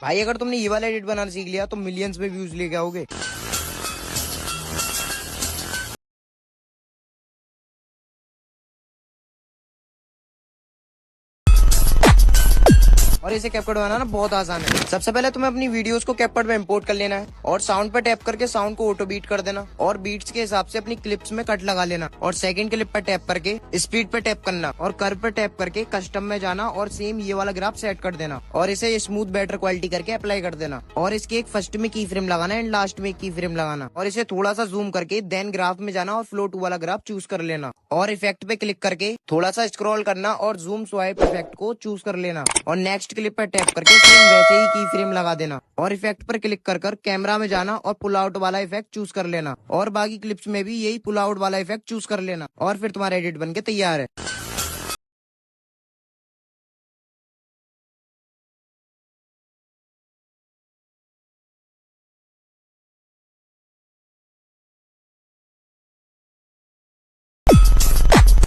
भाई अगर तुमने ये वाला एडिट बनाना सीख लिया तो मिलियंस में व्यूज लेके आओगे। और इसे कैपकट बनाना बहुत आसान है। सबसे पहले तुम्हें अपनी वीडियोस को कैपकट में इंपोर्ट कर लेना है और साउंड पर टैप करके साउंड को ऑटो बीट कर देना और बीट्स के हिसाब से अपनी क्लिप्स में कट लगा लेना और सेकंड क्लिप पर टैप करके स्पीड पर टैप करना और कर्व पर टैप करके कस्टम में जाना और सेम ये वाला ग्राफ सेट कर देना और इसे स्मूथ बेटर क्वालिटी करके अप्लाई कर देना और इसके एक फर्स्ट में की फ्रेम लगाना एंड लास्ट में की फ्रेम लगाना और इसे थोड़ा सा जूम करके देन ग्राफ में जाना और फ्लो टू वाला ग्राफ चूज कर लेना और इफेक्ट पे क्लिक करके थोड़ा सा स्क्रॉल करना और जूम स्वाइप इफेक्ट को चूज कर लेना और नेक्स्ट क्लिप पर टैप करके सेम वैसे ही की फ्रेम लगा देना और इफेक्ट पर क्लिक कर कैमरा में जाना और पुल आउट वाला इफेक्ट चूज कर लेना और बाकी क्लिप्स में भी यही पुल आउट वाला इफेक्ट चूज कर लेना और फिर तुम्हारा एडिट बनके तैयार है।